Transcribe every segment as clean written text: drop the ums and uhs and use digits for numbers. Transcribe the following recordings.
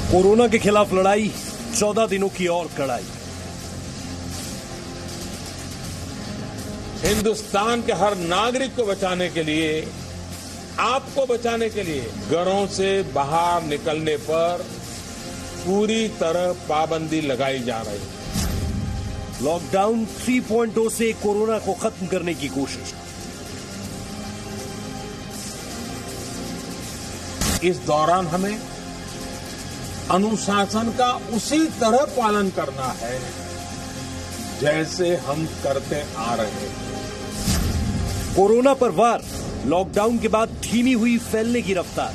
Corona के खिलाफ लड़ाई 14 दिनों की और कड़ाई। हिंदुस्तान के हर नागरिक को बचाने के लिए, आपको बचाने के लिए घरों से बाहर निकलने पर पूरी तरह पाबंदी लगाई जा रही है। लॉकडाउन 3.0 से कोरोना को खत्म करने की कोशिश। इस दौरान हमें अनुशासन का उसी तरह पालन करना है जैसे हम करते आ रहे हैं। कोरोना पर वार, लॉकडाउन के बाद धीमी हुई फैलने की रफ्तार।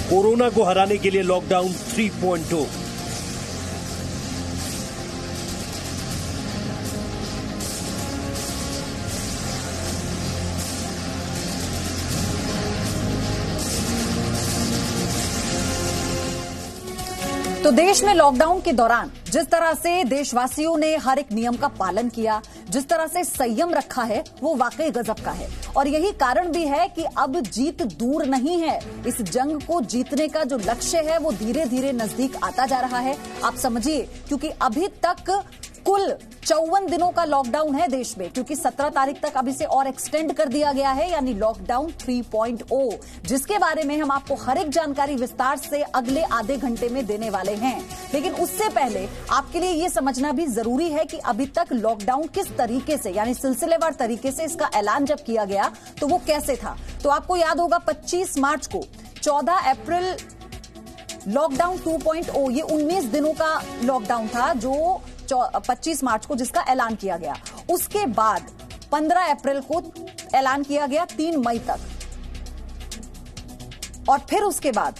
कोरोना को हराने के लिए लॉकडाउन 3.0। तो देश में लॉकडाउन के दौरान जिस तरह से देशवासियों ने हर एक नियम का पालन किया, जिस तरह से संयम रखा है, वो वाकई गजब का है। और यही कारण भी है कि अब जीत दूर नहीं है। इस जंग को जीतने का जो लक्ष्य है वो धीरे धीरे नजदीक आता जा रहा है। आप समझिए, क्योंकि अभी तक कुल 54 दिनों का लॉकडाउन है देश में, क्योंकि 17 तारीख तक अब इसे और एक्सटेंड कर दिया गया है, यानी लॉकडाउन 3.0, जिसके बारे में हम आपको हर एक जानकारी विस्तार से अगले आधे घंटे में देने वाले हैं। लेकिन उससे पहले आपके लिए यह समझना भी जरूरी है कि अभी तक लॉकडाउन किस तरीके से, यानी सिलसिलेवार तरीके से इसका ऐलान जब किया गया तो वो कैसे था। तो आपको याद होगा 25 मार्च को, 14 अप्रैल लॉकडाउन 2.0, ये 19 दिनों का लॉकडाउन था जो 25 मार्च को जिसका ऐलान किया गया। उसके बाद 15 अप्रैल को ऐलान किया गया 3 मई तक, और फिर उसके बाद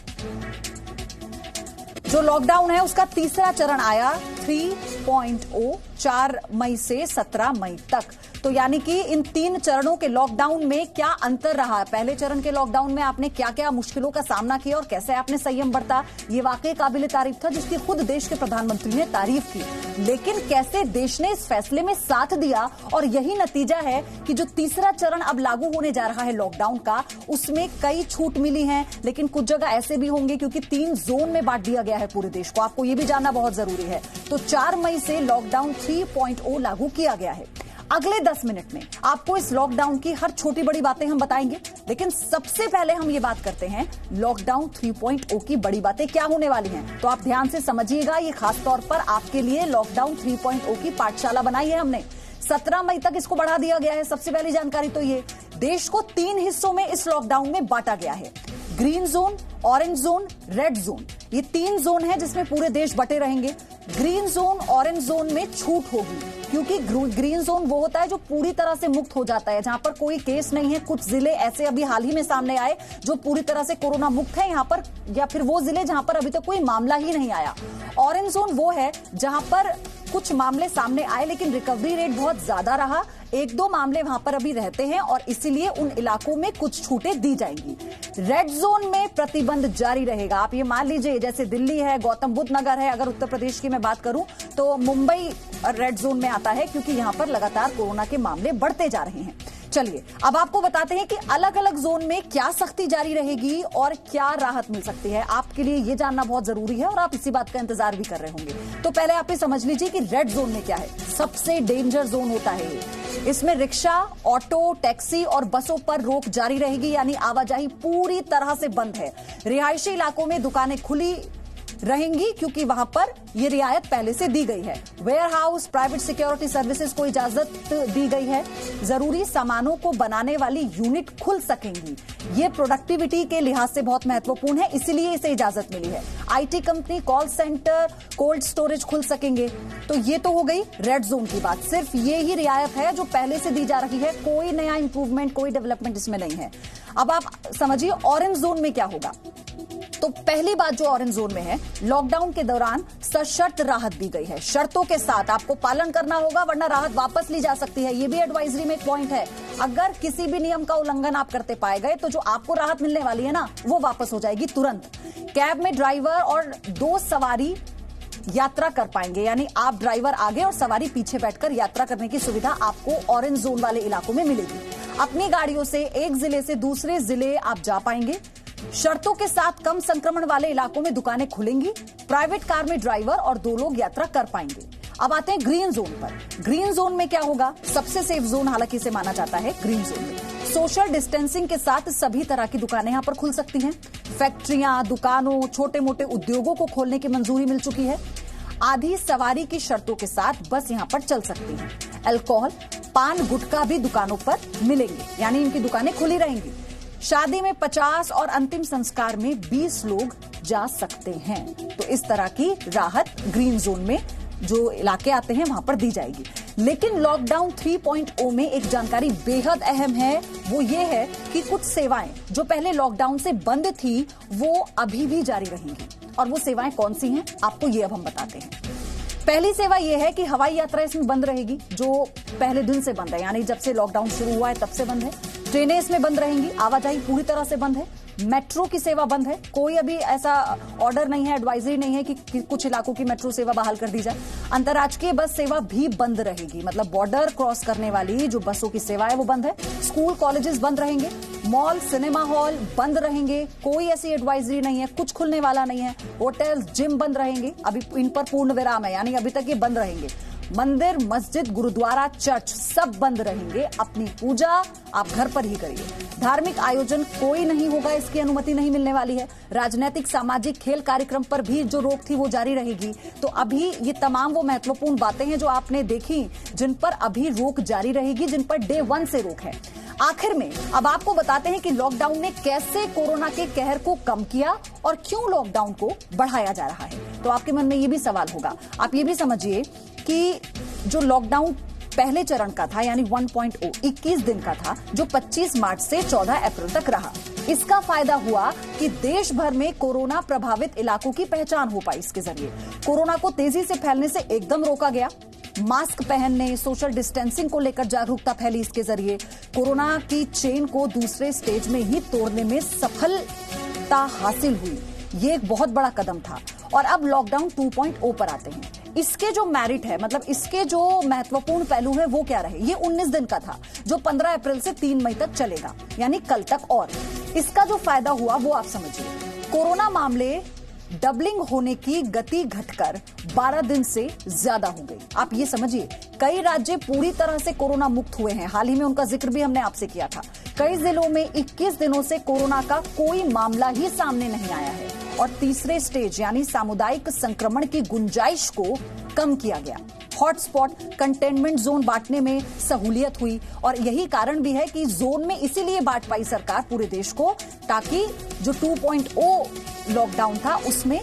जो लॉकडाउन है उसका तीसरा चरण आया 3.0, 4 मई से 17 मई तक। तो यानी कि इन 3 चरणों के लॉकडाउन में क्या अंतर रहा। पहले चरण के लॉकडाउन में आपने क्या क्या मुश्किलों का सामना किया और कैसे आपने संयम बरता, ये वाकई काबिले तारीफ था, जिसकी खुद देश के प्रधानमंत्री ने तारीफ की। लेकिन कैसे देश ने इस फैसले में साथ दिया, और यही नतीजा है कि जो तीसरा चरण अब लागू होने जा रहा है लॉकडाउन का, उसमें कई छूट मिली है, लेकिन कुछ जगह ऐसे भी होंगे, क्योंकि 3 जोन में बांट दिया गया है पूरे देश को। आपको यह भी जानना बहुत जरूरी है। तो 4 मई से लॉकडाउन 3.0 लागू किया गया है। अगले 10 मिनट में आपको इस लॉकडाउन की हर छोटी बड़ी बातें हम बताएंगे, लेकिन सबसे पहले हम ये बात करते हैं लॉकडाउन 3.0 की बड़ी बातें क्या होने वाली हैं। तो आप ध्यान से समझिएगा, ये खास तौर पर आपके लिए लॉकडाउन 3.0 की पाठशाला बनाई है हमने। 17 मई तक इसको बढ़ा दिया गया है। सबसे पहली जानकारी तो ये, देश को 3 हिस्सों में इस लॉकडाउन में बांटा गया है। Green zone, orange zone, red zone, ये 3 जोन है जिसमें पूरे देश बटे रहेंगे। ग्रीन जोन, ऑरेंज जोन में छूट होगी, क्योंकि ग्रीन जोन वो होता है जो पूरी तरह से मुक्त हो जाता है, जहां पर कोई केस नहीं है। कुछ जिले ऐसे अभी हाल ही में सामने आए जो पूरी तरह से कोरोना मुक्त है यहां पर, या फिर वो जिले जहां पर अभी तक कोई मामला ही नहीं आया। ऑरेंज जोन वो है जहां पर कुछ मामले सामने आए लेकिन रिकवरी रेट बहुत ज्यादा रहा, 1-2 मामले वहां पर अभी रहते हैं, और इसीलिए उन इलाकों में कुछ छूटें दी जाएंगी। रेड जोन में प्रतिबंध जारी रहेगा। आप ये मान लीजिए, जैसे दिल्ली है, गौतम बुद्ध नगर है, अगर उत्तर प्रदेश की मैं बात करूं तो मुंबई रेड जोन में आता है, क्योंकि यहां पर लगातार कोरोना के मामले बढ़ते जा रहे हैं। चलिए अब आपको बताते हैं कि अलग अलग जोन में क्या सख्ती जारी रहेगी और क्या राहत मिल सकती है। आपके लिए यह जानना बहुत जरूरी है और आप इसी बात का इंतजार भी कर रहे होंगे। तो पहले आप ये समझ लीजिए कि रेड जोन में क्या है। सबसे डेंजर जोन होता है ये। इसमें रिक्शा, ऑटो, टैक्सी और बसों पर रोक जारी रहेगी, यानी आवाजाही पूरी तरह से बंद है। रिहायशी इलाकों में दुकानें खुली रहेंगी, क्योंकि वहां पर यह रियायत पहले से दी गई है। Warehouse, private security services को इजाजत दी गई है। जरूरी सामानों को बनाने वाली यूनिट खुल सकेंगी। ये प्रोडक्टिविटी के लिहाज से बहुत महत्वपूर्ण है, इसीलिए इसे इजाजत मिली है। IT company, call centre, cold storage खुल सकेंगे। तो ये तो हो गई रेड जोन की बात। सिर्फ ये ही रियायत है जो पहले से दी जा रही है, कोई नया इंप्रूवमेंट, कोई डेवलपमेंट इसमें नहीं है। अब आप समझिए ऑरेंज जोन में क्या होगा। तो पहली बात जो ऑरेंज जोन में है, लॉकडाउन के दौरान सशर्त राहत दी गई है। शर्तों के साथ आपको पालन करना होगा, वरना राहत वापस ली जा सकती है। यह भी एडवाइजरी में एक पॉइंट है। अगर किसी भी नियम का उल्लंघन आप करते पाए गए तो जो आपको राहत मिलने वाली है ना, वो वापस हो जाएगी तुरंत। कैब में ड्राइवर और 2 सवारी यात्रा कर पाएंगे, यानी आप ड्राइवर आगे और सवारी पीछे बैठकर यात्रा करने की सुविधा आपको ऑरेंज जोन वाले इलाकों में मिलेगी। अपनी गाड़ियों से एक जिले से दूसरे जिले आप जा पाएंगे। शर्तों के साथ कम संक्रमण वाले इलाकों में दुकानें खुलेंगी। प्राइवेट कार में ड्राइवर और 2 लोग यात्रा कर पाएंगे। अब आते हैं ग्रीन जोन पर। ग्रीन जोन में क्या होगा? सबसे सेफ जोन हालांकि इसे माना जाता है। ग्रीन जोन में सोशल डिस्टेंसिंग के साथ सभी तरह की दुकानें यहां पर खुल सकती हैं। फैक्ट्रियां, दुकानों, छोटे मोटे उद्योगों को खोलने की मंजूरी मिल चुकी है। आधी सवारी की शर्तों के साथ बस यहां पर चल सकती है। अल्कोहल, पान, गुटखा भी दुकानों पर मिलेंगे, यानी इनकी दुकानें खुली रहेंगी। शादी में 50 और अंतिम संस्कार में 20 लोग जा सकते हैं। तो इस तरह की राहत ग्रीन जोन में जो इलाके आते हैं वहां पर दी जाएगी। लेकिन लॉकडाउन 3.0 में एक जानकारी बेहद अहम है। वो ये है कि कुछ सेवाएं जो पहले लॉकडाउन से बंद थी वो अभी भी जारी रहेंगी। और वो सेवाएं कौन सी हैं, आपको ये अब हम बताते हैं। पहली सेवा यह है कि हवाई यात्रा इसमें बंद रहेगी, जो पहले दिन से बंद है, यानी जब से लॉकडाउन शुरू हुआ है तब से बंद है। ट्रेनें इसमें बंद रहेंगी, आवाजाही पूरी तरह से बंद है। मेट्रो की सेवा बंद है। कोई अभी ऐसा ऑर्डर नहीं है, एडवाइजरी नहीं है कि कुछ इलाकों की मेट्रो सेवा बहाल कर दी जाए। अंतर्राज्यीय बस सेवा भी बंद रहेगी, मतलब बॉर्डर क्रॉस करने वाली जो बसों की सेवा है वो बंद है। स्कूल, कॉलेजेस बंद रहेंगे। मॉल, सिनेमा हॉल बंद रहेंगे। कोई ऐसी एडवाइजरी नहीं है, कुछ खुलने वाला नहीं है। होटल्स, जिम बंद रहेंगे, अभी इन पर पूर्ण विराम है, यानी अभी तक ये बंद रहेंगे। मंदिर, मस्जिद, गुरुद्वारा, चर्च सब बंद रहेंगे। अपनी पूजा आप घर पर ही करिए। धार्मिक आयोजन कोई नहीं होगा, इसकी अनुमति नहीं मिलने वाली है। राजनीतिक, सामाजिक, खेल कार्यक्रम पर भी जो रोक थी वो जारी रहेगी। तो अभी ये तमाम वो महत्वपूर्ण बातें हैं जो आपने देखी, जिन पर अभी रोक जारी रहेगी, जिन पर डे 1 से रोक है। आखिर में अब आपको बताते हैं कि लॉकडाउन ने कैसे कोरोना के कहर को कम किया और क्यों लॉकडाउन को बढ़ाया जा रहा है। तो आपके मन में ये भी सवाल होगा। आप ये भी समझिए कि जो लॉकडाउन पहले चरण का था, यानी 1.0, 21 दिन का था, जो 25 मार्च से 14 अप्रैल तक रहा। इसका फायदा हुआ कि देश भर में कोरोना प्रभावित इलाकों की पहचान हो पाई। इसके जरिए कोरोना को तेजी से फैलने से एकदम रोका गया। मास्क पहनने, सोशल डिस्टेंसिंग को लेकर जागरूकता फैली। इसके जरिए कोरोना की चेन को दूसरे स्टेज में ही तोड़ने में सफलता हासिल हुई। ये एक बहुत बड़ा कदम था। और अब लॉकडाउन 2.0 पर आते हैं। इसके जो मेरिट है, मतलब इसके जो महत्वपूर्ण पहलू है वो क्या रहे। ये 19 दिन का था, जो 15 अप्रैल से 3 मई तक चलेगा, यानी कल तक। और इसका जो फायदा हुआ वो आप समझिए। कोरोना मामले डबलिंग होने की गति घटकर 12 दिन से ज्यादा हो गई। आप ये समझिए, कई राज्य पूरी तरह से कोरोना मुक्त हुए हैं। हाल ही में उनका जिक्र भी हमने आपसे किया था। कई जिलों में 21 दिनों से कोरोना का कोई मामला ही सामने नहीं आया है। और तीसरे स्टेज यानी सामुदायिक संक्रमण की गुंजाइश को कम किया गया। हॉटस्पॉट, कंटेनमेंट जोन बांटने में सहूलियत हुई। और यही कारण भी है कि जोन में इसीलिए बांट पाई सरकार पूरे देश को, ताकि जो 2.0 लॉकडाउन था उसमें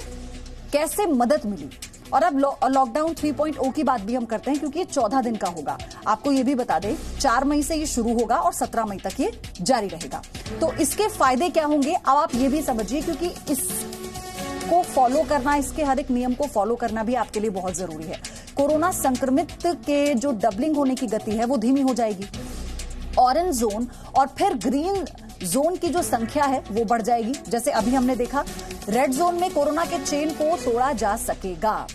कैसे मदद मिली। और अब लॉकडाउन 3.0 की बात भी हम करते हैं, क्योंकि ये 14 दिन का होगा। आपको ये भी बता दें, 4 मई से ये शुरू होगा और 17 मई तक ये जारी रहेगा। तो इसके फायदे क्या होंगे अब आप ये भी समझिए, क्योंकि इसको फॉलो करना, इसके हर एक नियम को फॉलो करना भी आपके लिए बहुत जरूरी है। कोरोना संक्रमित के जो डबलिंग होने की गति है वो धीमी हो जाएगी। ऑरेंज जोन और फिर ग्रीन जोन की जो संख्या है वो बढ़ जाएगी। जैसे अभी हमने देखा, रेड जोन में कोरोना के चेन को तोड़ा जा सकेगा।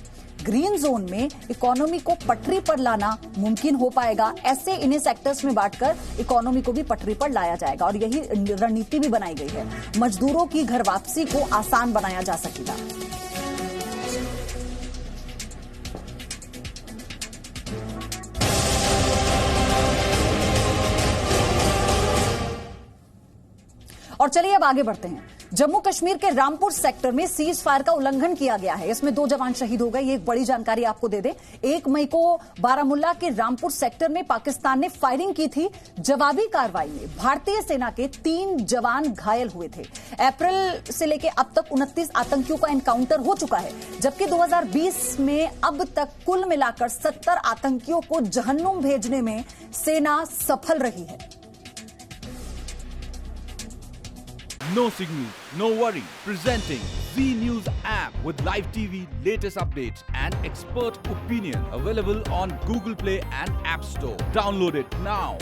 ग्रीन जोन में इकोनॉमी को पटरी पर लाना मुमकिन हो पाएगा। ऐसे इन्हें सेक्टर्स में बांटकर इकोनॉमी को भी पटरी पर लाया जाएगा। और यही रणनीति भी बनाई गई है। मजदूरों की घर वापसी को आसान बनाया जा सकेगा। और चलिए अब आगे बढ़ते हैं। जम्मू कश्मीर के रामपुर सेक्टर में सीज फायर का उल्लंघन किया गया है। इसमें 2 जवान शहीद हो गए। ये एक बड़ी जानकारी आपको दे दें। 1 मई को बारामुल्ला के रामपुर सेक्टर में पाकिस्तान ने फायरिंग की थी। जवाबी कार्रवाई में भारतीय सेना के 3 जवान घायल हुए थे। अप्रैल से लेकर अब तक 29 आतंकियों का एनकाउंटर हो चुका है, जबकि 2020 में अब तक कुल मिलाकर 70 आतंकियों को जहन्नुम भेजने में सेना सफल रही है। No signal, no worry. Presenting Z News app with live TV, latest updates and expert opinion. Available on Google Play and App Store. Download it now.